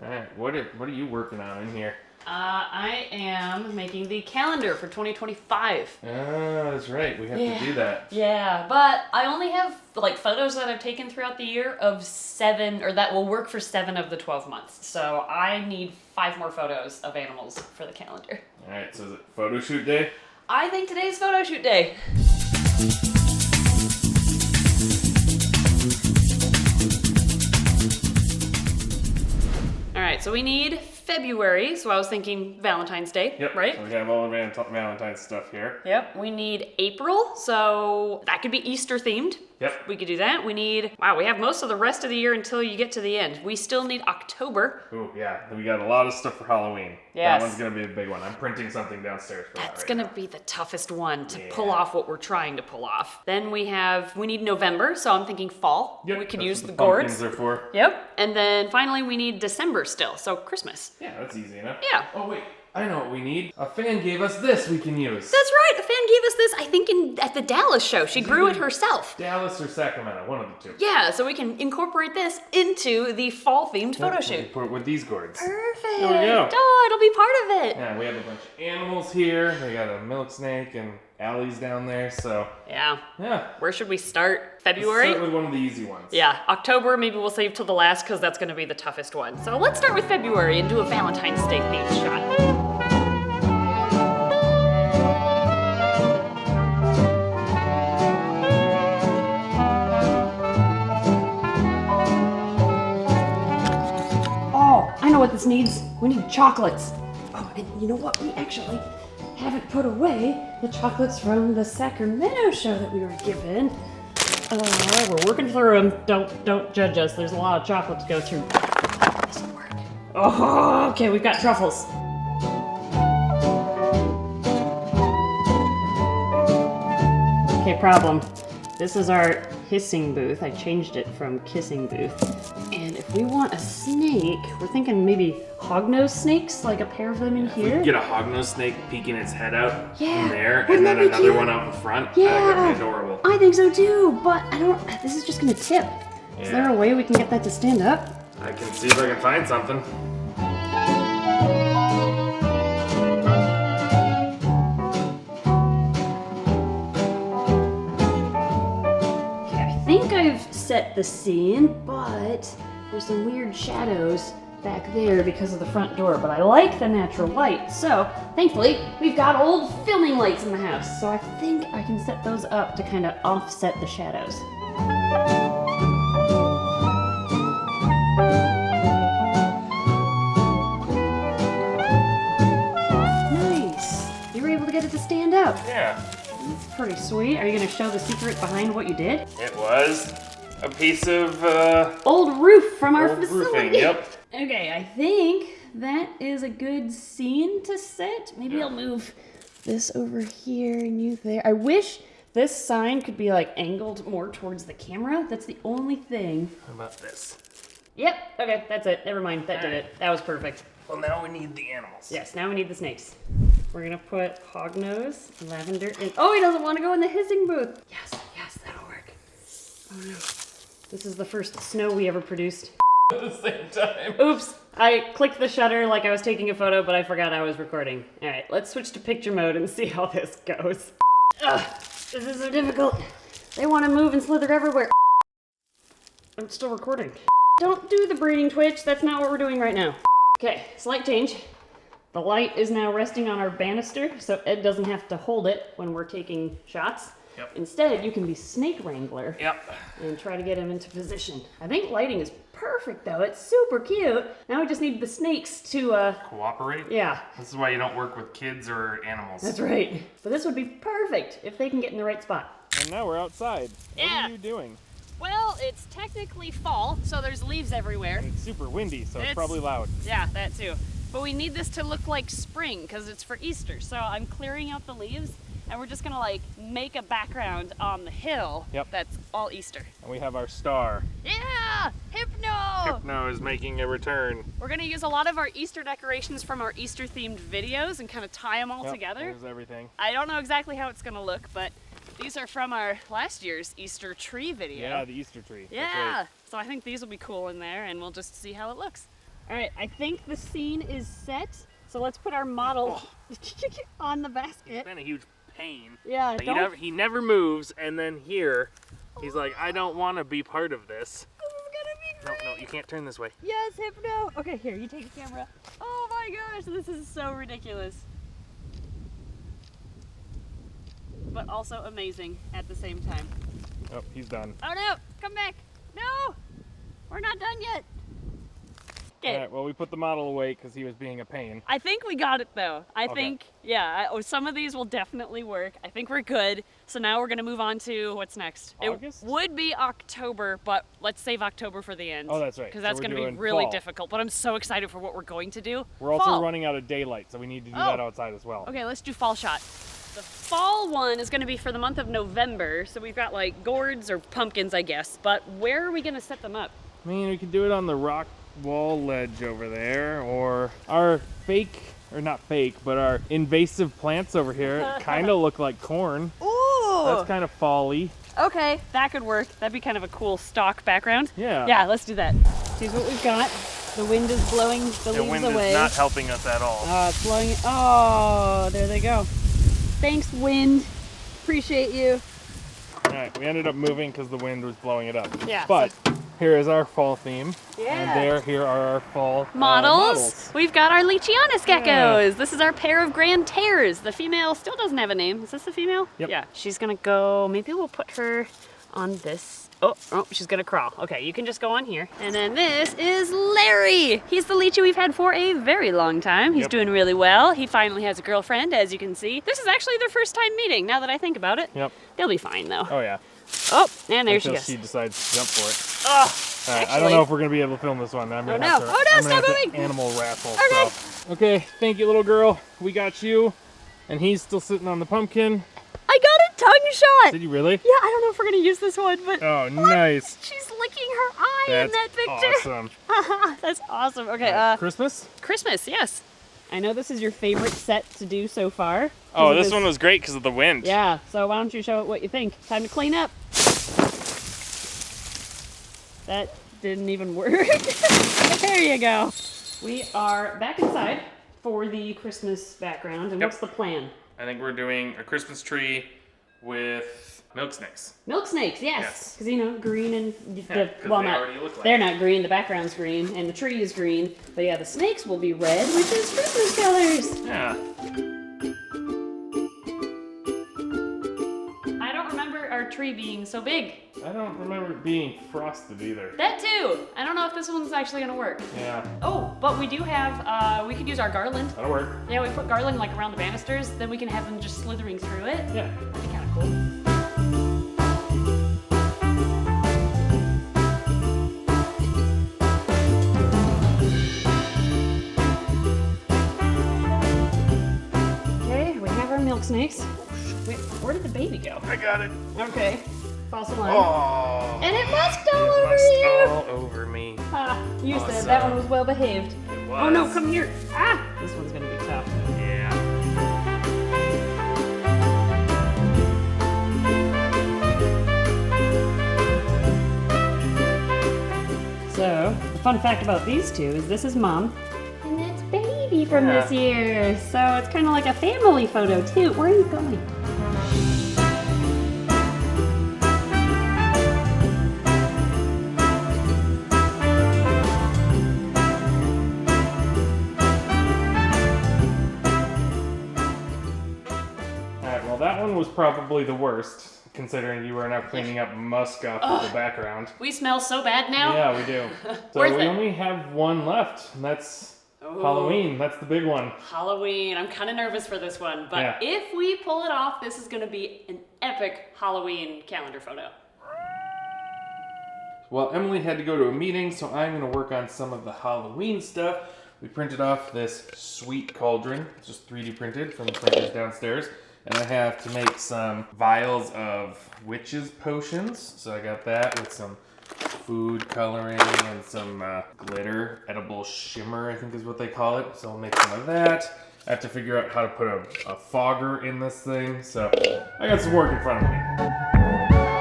All right, what are you working on in here? I am making the calendar for 2025. Oh, that's right. We have to do that. Yeah, but I only have like photos that I've taken throughout the year of 7, or that will work for 7 of the 12 months. So I need 5 more photos of animals for the calendar. All right, so is it photo shoot day? I think today's photo shoot day. All right, so we need February, so I was thinking Valentine's Day, Yep. right? So we have all the Valentine's stuff here. Yep, we need April, so that could be Easter themed. Yep. We could do that. We need, wow, we have most of the rest of the year until you get to the end. We still need October. Ooh, yeah. We got a lot of stuff for Halloween. Yes. That one's going to be a big one. I'm printing something downstairs for That's that gonna now. be the toughest one to pull off what we're trying to pull off. Then we need November, so I'm thinking fall. Yep, We could that's use what the pumpkins gourds. are for. Yep. And then finally we need December still, so Christmas. Yeah, that's easy enough. Yeah. Oh, wait. I know what we need. A fan gave us this we can use. That's right, a fan gave us this, I think at the Dallas show. She grew it herself. Dallas or Sacramento, one of the two. Yeah, so we can incorporate this into the fall-themed photo shoot. Put it with these gourds. Perfect. There we go. Oh, it'll be part of it. Yeah, we have a bunch of animals here. We got a milk snake and Allie's down there, so Yeah. yeah. Where should we start? Let's February? start with one of the easy ones. Yeah, October maybe we'll save till the last because that's going to be the toughest one. So let's start with February and do a Valentine's Day themed shot. Oh, I know what this needs. We need chocolates. Oh, and you know what? We actually haven't put away the chocolates from the Sacramento show that we were given. We're working through them. Don't judge us. There's a lot of chocolate to go through. This will work. Oh, okay. We've got truffles. Okay, problem. This is our hissing booth. I changed it from kissing booth. And if we want a snake, we're thinking maybe hognose snakes, like a pair of them in We here. can get a hognose snake peeking its head out Yeah, in there, wouldn't and then that be another cute? one out in front. Yeah, That would be adorable. I think so too, but I don't, this is just gonna tip. Is Yeah. there a way we can get that to stand up? I can see if I can find something. Okay, I think I've set the scene, but there's some weird shadows back there because of the front door, but I like the natural light. So, thankfully, we've got old filming lights in the house, so I think I can set those up to kind of offset the shadows. Nice! You were able to get it to stand up. Yeah. That's pretty sweet. Are you gonna show the secret behind what you did? It was a piece of Old roof from our old facility. roofing. Yep. Okay, I think that is a good scene to set. Maybe I'll move this over here and you there. I wish this sign could be like angled more towards the camera. That's the only thing. How about this? Yep, okay, that's it. Never mind, that did it. That was perfect. Well, now we need the animals. Yes, now we need the snakes. We're gonna put hognose, lavender, and oh, he doesn't want to go in the hissing booth. Yes, that'll work. Oh no. This is the first snow we ever produced. At the same time. Oops, I clicked the shutter like I was taking a photo, but I forgot I was recording. All right, let's switch to picture mode and see how this goes. Ugh, this is so difficult. They want to move and slither everywhere. I'm still recording. Don't do the breeding twitch, that's not what we're doing right now. Okay, slight change. The light is now resting on our banister, so Ed doesn't have to hold it when we're taking shots. Yep. Instead, you can be snake wrangler. Yep. And try to get him into position. I think lighting is perfect though. It's super cute. Now we just need the snakes to, Cooperate? yeah. This is why you don't work with kids or animals. That's right. But this would be perfect if they can get in the right spot. And now we're outside. Yeah. What are you doing? Well, it's technically fall, so there's leaves everywhere. And it's super windy, so it's It's- probably loud. Yeah, that too. But we need this to look like spring because it's for Easter. So I'm clearing out the leaves and we're just gonna like make a background on the hill. Yep. That's all Easter. And we have our star. Yeah! Hypno! Hypno is making a return. We're gonna use a lot of our Easter decorations from our Easter themed videos and kind of tie them all Yep, together. There's everything. I don't know exactly how it's gonna look, but these are from our last year's Easter tree video. Yeah, the Easter tree. That's Yeah. right. So I think these will be cool in there and we'll just see how it looks. All right, I think the scene is set. So let's put our model on the basket. It's been a huge pain. Yeah, He never moves, and then here, he's like, I don't want to be part of this. This is gonna be great. No, you can't turn this way. Yes, Hypno. Okay, here, you take the camera. Oh my gosh, this is so ridiculous. But also amazing at the same time. Oh, he's done. Oh no, come back. No, we're not done yet. Okay. All right, well, we put the model away because he was being a pain. I think we got it though. I Okay. think, yeah, some of these will definitely work. I think we're good. So now we're gonna move on to what's next. August? It would be October, but let's save October for the end. Oh, that's right. Because So that's we're gonna be doing really fall. difficult. But I'm so excited for what we're going to do. We're also Fall. running out of daylight, so we need to do Oh. that outside as well. Okay, let's do fall shot. The fall one is gonna be for the month of November. So we've got like gourds or pumpkins, I guess. But where are we gonna set them up? I mean, we could do it on the rock wall ledge over there, or our fake, or not fake, but our invasive plants over here kind of look like corn. Ooh! That's kind of fall-y. Okay, that could work. That'd be kind of a cool stock background. Yeah. Yeah, let's do that. Here's what we've got. The wind is blowing the leaves away. helping us at all. It's blowing. Oh, there they go. Thanks, wind. Appreciate you. All right, we ended up moving because the wind was blowing it up. Yeah, But here is our fall theme. Yeah. And here are our fall Models. We've got our Leachianus geckos. Yeah. This is our pair of grand tears. The female still doesn't have a name. Is this the female? Yep. Yeah. She's gonna go. Maybe we'll put her on this. Oh, she's gonna crawl. Okay, you can just go on here. And then this is Larry. He's the Leechy we've had for a very long time. He's Yep. doing really well. He finally has a girlfriend, as you can see. This is actually their first time meeting, now that I think about it. Yep. They'll be fine, though. Oh, yeah. Oh, and there Until she goes. she decides to jump for it. Oh, All right, I actually- don't know if we're going to be able to film this one. I'm gonna have to, no. Oh, no, I'm gonna stop have to moving. animal raffle. Okay. So. Okay, thank you, little girl. We got you. And he's still sitting on the pumpkin. I got a tongue shot. Did you really? Yeah, I don't know if we're gonna use this one, but Oh, nice. she's licking her eye That's in that picture. awesome. That's awesome. Okay, Christmas? Christmas, yes. I know this is your favorite set to do so far. Oh, 'cause of this one was great because of the wind. Yeah, so why don't you show it what you think? Time to clean up. That didn't even work. There you go. We are back inside for the Christmas background, and Yep. what's the plan? I think we're doing a Christmas tree with milk snakes. Milk snakes, yes. Yes. Because, you know, green and Yeah, 'cause well, they not, already look like they're it. not green, the background's green, and the tree is green. But yeah, the snakes will be red, which is Christmas colors. Yeah. I don't remember our tree being so big. I don't remember it being frosted either. That too. I don't know if this one's actually gonna work. Yeah, Oh, but we do have, we could use our garland. that'll work. Yeah, we put garland like around the banisters, then we can have them just slithering through it. Yeah. That'd be kind of cool. Okay, we have our milk snakes. Wait, where did the baby go? I got it. Okay, false alarm. Oh. And it musked all It over must you! all over me. Ah, you said that one was well behaved. It Oh no, was. come here! Ah! This one's gonna be tough. Yeah. So, the fun fact about these two is this is mom, and that's baby from Yeah. this year. So it's kind of like a family photo too. Where are you going? Alright, well that one was probably the worst, considering you are now cleaning up musk off of the background. We smell so bad now. Yeah, we do. So Worth we it. only have one left, and that's Ooh. Halloween. That's the big one. Halloween. I'm kind of nervous for this one, but Yeah. if we pull it off, this is going to be an epic Halloween calendar photo. Well, Emily had to go to a meeting, so I'm going to work on some of the Halloween stuff. We printed off this sweet cauldron, it's just 3D printed from the printers downstairs. And I have to make some vials of witches potions. So I got that with some food coloring and some glitter, edible shimmer, I think is what they call it. So I'll make some of that. I have to figure out how to put a fogger in this thing. So I got some work in front of me.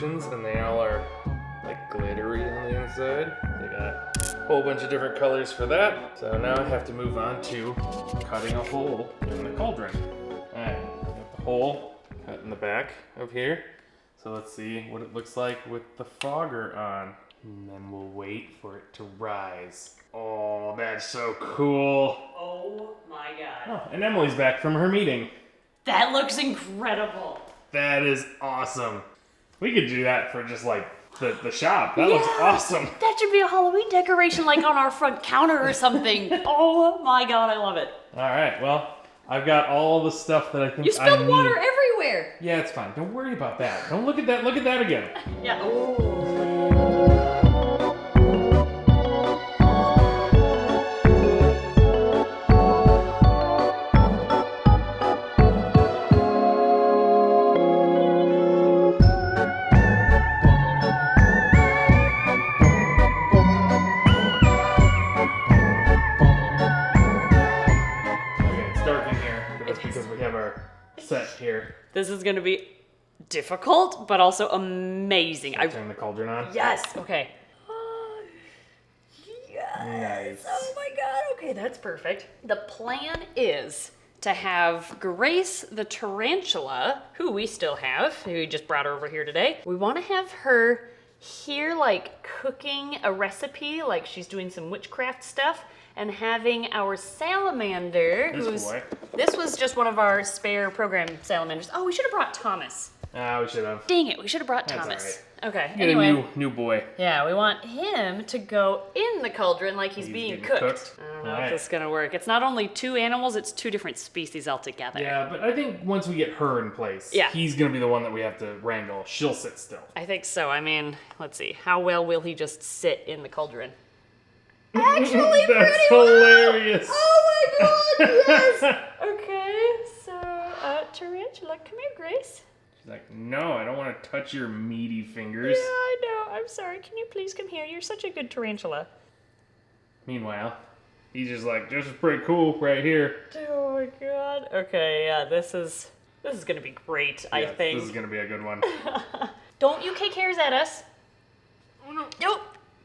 decorations, and they all are like glittery on the inside. They got a whole bunch of different colors for that. So now I have to move on to cutting a hole in the cauldron. Alright, got the hole cut in the back of here. So let's see what it looks like with the fogger on. And then we'll wait for it to rise. Oh, that's so cool. Oh my god. Oh, and Emily's back from her meeting. That looks incredible. That is awesome. We could do that for just like the shop. That looks awesome. That should be a Halloween decoration like on our front counter or something. Oh my god, I love it. All right, well, I've got all the stuff that I think You I need. spilled water everywhere. Yeah, it's fine. Don't worry about that. Don't look at that. Look at that again. Yeah. Ooh. Set here. This is gonna be difficult, but also amazing. I turn the cauldron on. Yes. Okay. Yes. Nice. Oh my god. Okay, that's perfect. The plan is to have Grace the tarantula, who we still have, who we just brought her over here today. We want to have her here, like cooking a recipe, like she's doing some witchcraft stuff. And having our salamander, this was just one of our spare program salamanders. Oh, we should have brought Thomas. We should have. Dang it, we should have brought That's Thomas. all right. Okay, Get anyway. a new boy. Yeah, we want him to go in the cauldron like he's being cooked. I don't know if this is gonna work. It's not only two animals, it's two different species altogether. Yeah, but I think once we get her in place, he's gonna be the one that we have to wrangle. She'll sit still. I think so. I mean, let's see. How well will he just sit in the cauldron? Actually, that's hilarious. Well. Oh my god, yes! Okay, so, tarantula, come here, Grace. She's like, no, I don't want to touch your meaty fingers. Yeah, I know. I'm sorry. Can you please come here? You're such a good tarantula. Meanwhile, he's just like, this is pretty cool right here. Oh my god. Okay, yeah, this is gonna be great, I think. This is gonna be a good one. Don't you kick hairs at us. Nope.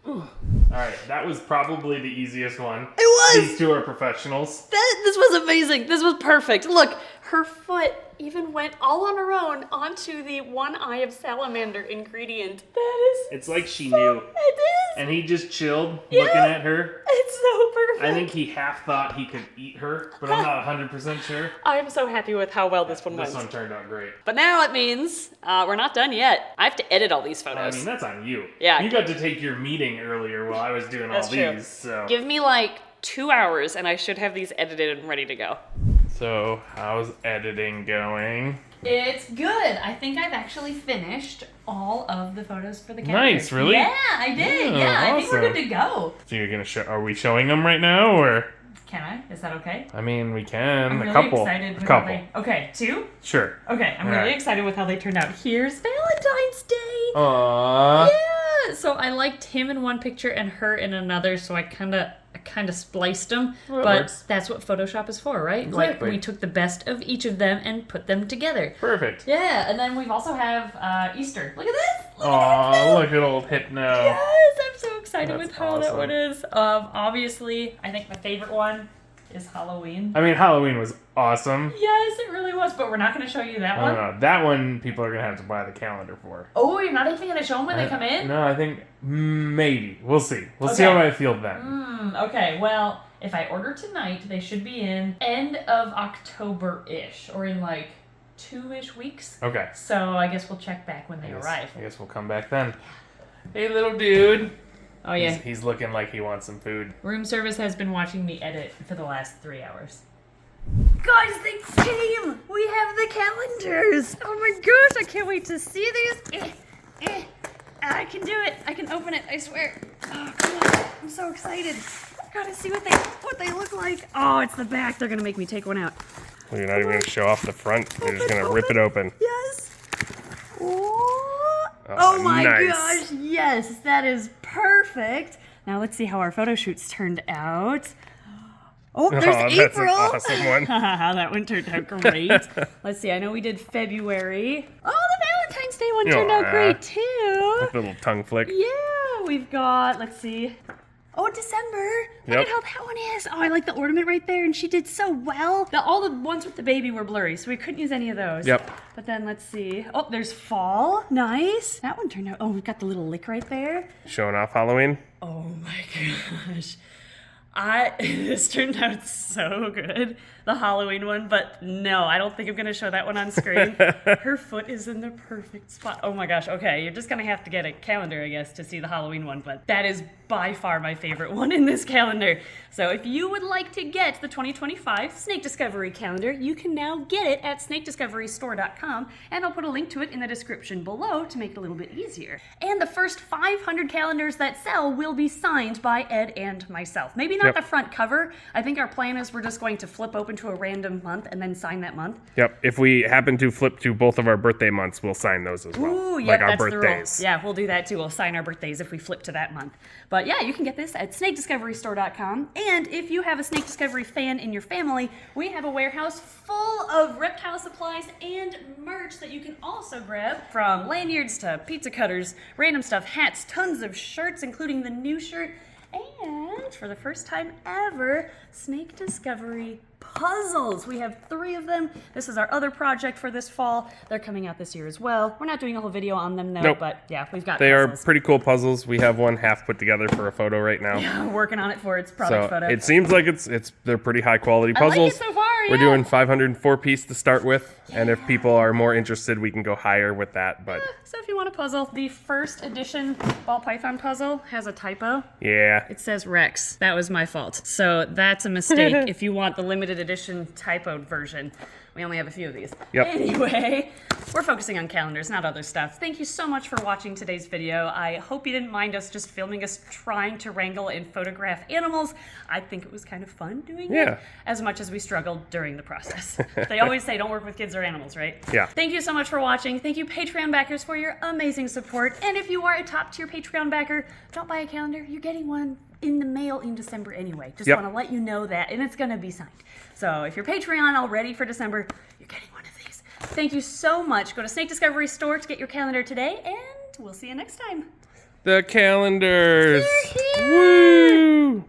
Alright, that was probably the easiest one. It was! These two are professionals. This was amazing. This was perfect. Look, her foot even went all on her own onto the one eye of salamander ingredient. That is It's like she knew. It is! And he just chilled looking at her. It's so perfect. I think he half thought he could eat her, but I'm not 100% sure. I am so happy with how well this one went. This one turned out great. But now it means we're not done yet. I have to edit all these photos. I mean, that's on you. Yeah. You got to take your meeting earlier while I was doing all these. So. Give me like 2 hours and I should have these edited and ready to go. So, how's editing going? It's good. I think I've actually finished all of the photos for the calendar. Nice, really? Yeah, I did. Yeah, I think we're good to go. So you're gonna show? Are we showing them right now, or? Can I? Is that okay? I mean, we can. I'm really a couple. Excited with a couple. Okay, 2? Sure. Okay, I'm All really right. excited with how they turned out. Here's Valentine's Day. Aww. Yeah. So I liked him in one picture and her in another. So I kind of spliced them, Well, but works. that's what Photoshop is for, right? Exactly. Like we took the best of each of them and put them together. Perfect. Yeah, and then we've also have Easter. Look at this! Aww, look at old Hypno. Yes, I'm so excited That's with how that awesome. one is. Obviously, I think my favorite one is Halloween. I mean, Halloween was awesome. Yes, it really was, but we're not going to show you that I one. don't know. That one, people are gonna have to buy the calendar for. Oh, you're not even going to show them when they come in? No, I think maybe. We'll see. We'll see how I feel then. Okay, well, if I order tonight, they should be in end of October-ish, or in like 2-ish weeks. Okay. So I guess we'll check back when they arrive. I guess we'll come back then. Hey, little dude. Oh yeah. He's looking like he wants some food. Room service has been watching me edit for the last 3 hours. Guys, they came! We have the calendars! Oh my gosh, I can't wait to see these! I can do it! I can open it, I swear! Oh, come on. I'm so excited! Gotta see what they look like! Oh, it's the back! They're gonna make me take one out. Well, you're not even gonna show off the front. You're just gonna rip it open. Yes! Oh my nice. gosh, yes! That is perfect! Now let's see how our photo shoots turned out. Oh, there's That's April! an awesome one. That one turned out great. Let's see, I know we did February. Oh, the Valentines Day one turned out great too. Like a little tongue flick. Yeah, we've got, let's see. Oh, December. Look at how that one is. Oh, I like the ornament right there, and she did so well. All the ones with the baby were blurry, so we couldn't use any of those. Yep. But then let's see. Oh, there's fall. Nice. That one turned out. Oh, we've got the little lick right there. Showing off Halloween. Oh my gosh. This turned out so good, the Halloween one, but no, I don't think I'm going to show that one on screen. Her foot is in the perfect spot. Oh my gosh, okay, you're just going to have to get a calendar, I guess, to see the Halloween one, but that is by far my favorite one in this calendar. So if you would like to get the 2025 Snake Discovery calendar, you can now get it at snakediscoverystore.com, and I'll put a link to it in the description below to make it a little bit easier. And the first 500 calendars that sell will be signed by Ed and myself. Maybe not the front cover. I think our plan is we're just going to flip open to a random month and then sign that month. Yep. If we happen to flip to both of our birthday months, we'll sign those as well. Ooh, like yep, our that's birthdays. the rule. Yeah, we'll do that too. We'll sign our birthdays if we flip to that month. But yeah, you can get this at snakediscoverystore.com. And if you have a Snake Discovery fan in your family, we have a warehouse full of reptile supplies and merch that you can also grab, from lanyards to pizza cutters, random stuff, hats, tons of shirts, including the new shirt, and for the first time ever, Snake Discovery puzzles. We have 3 of them. This is our other project for this fall. They're coming out this year as well. We're not doing a whole video on them though, but yeah, we've got They puzzles. are pretty cool puzzles. We have one half put together for a photo right now. Yeah, working on it for its product photo. It seems like they're pretty high quality puzzles. I like it so far, We're yeah. doing 504 piece to start with, and if people are more interested, we can go higher with that. But So if you want a puzzle, the first edition ball python puzzle has a typo. yeah, It says Rex. That was my fault. So that's a mistake if you want the limited edition typoed version. We only have a few of these. Yep. Anyway, we're focusing on calendars, not other stuff. Thank you so much for watching today's video. I hope you didn't mind us just filming us trying to wrangle and photograph animals. I think it was kind of fun doing it, as much as we struggled during the process. They always say don't work with kids or animals, right? Yeah. Thank you so much for watching. Thank you, Patreon backers, for your amazing support. And if you are a top-tier Patreon backer, don't buy a calendar. You're getting one in the mail in December anyway. Just want to let you know that, and it's going to be signed. So if you're Patreon already for December, you're getting one of these. Thank you so much. Go to Snake Discovery Store to get your calendar today, and we'll see you next time. the calendars. They're here. Woo!